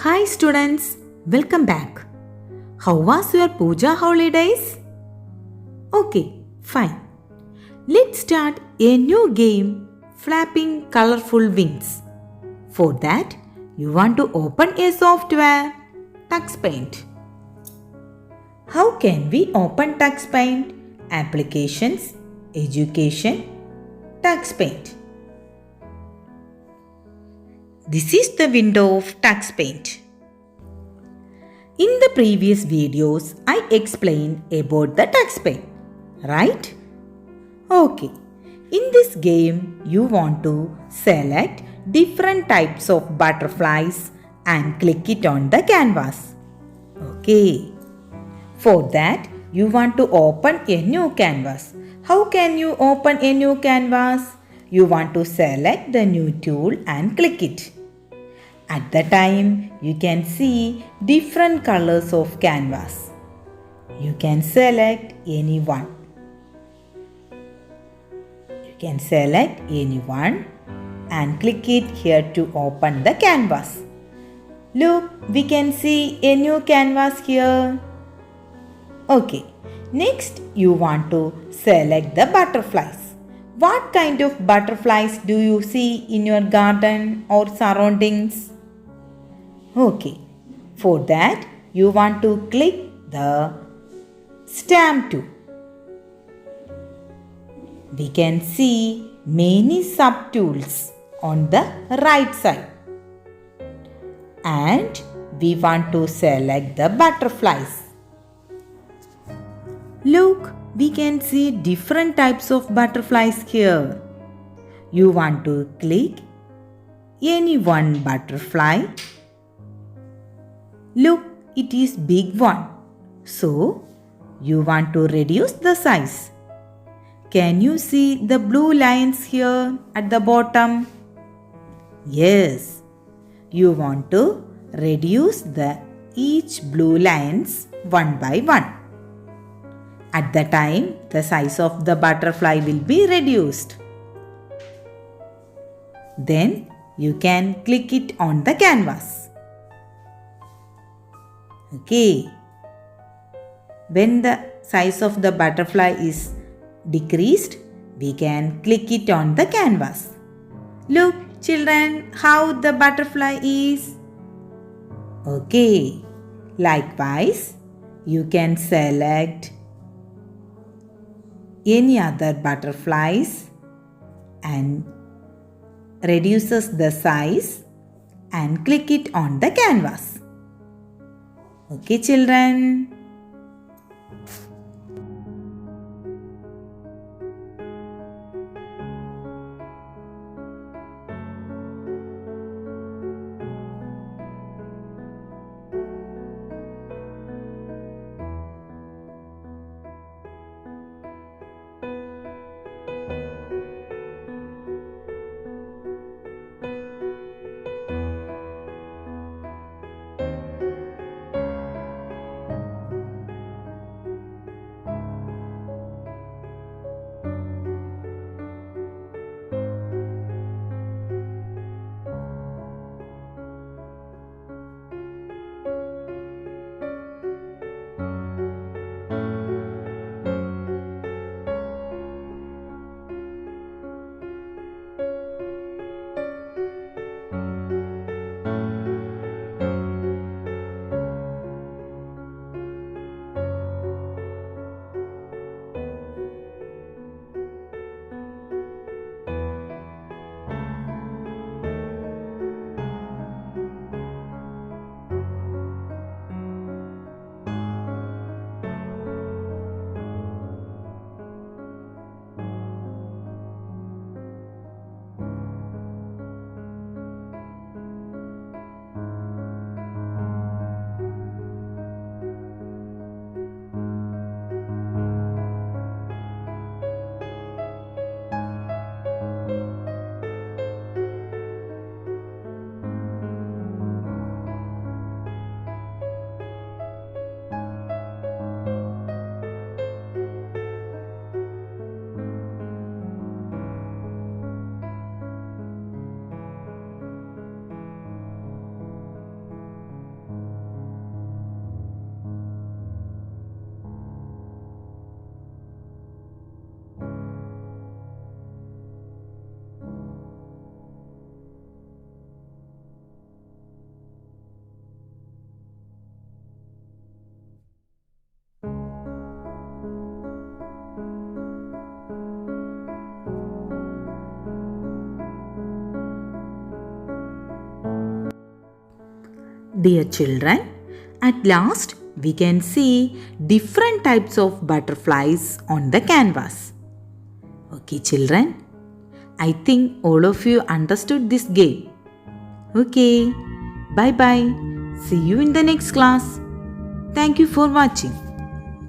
Hi students, welcome back. How was your puja holidays? Okay, fine. Let's start a new game, flapping colorful wings. For that, you want to open a software, TuxPaint. How can we open TuxPaint? Applications, Education, TuxPaint. This is the window of TuxPaint. In the previous videos, I explained about the TuxPaint, right? Okay. In this game, you want to select different types of butterflies and click it on the canvas. Okay. For that, you want to open a new canvas. How can you open a new canvas? You want to select the new tool and click it. At the time, you can see different colors of canvas. You can select any one. You can select any one and click it here to open the canvas. Look, we can see a new canvas here. Okay, next you want to select the butterflies. What kind of butterflies do you see in your garden or surroundings? Okay, for that you want to click the stamp tool. We can see many subtools on the right side. And we want to select the butterflies. Look, we can see different types of butterflies here. You want to click any one butterfly. Look, it is big one. So, you want to reduce the size. Can you see the blue lines here at the bottom? Yes. You want to reduce each blue lines one by one. At the time, the size of the butterfly will be reduced. Then you can click it on the canvas. Okay. When the size of the butterfly is decreased, we can click it on the canvas. Look, children, how the butterfly is. Okay. Likewise, you can select any other butterflies and reduces the size and click it on the canvas. Okay, children. Dear children, at last we can see different types of butterflies on the canvas. Okay, children, I think all of you understood this game. Okay, bye bye. See you in the next class. Thank you for watching.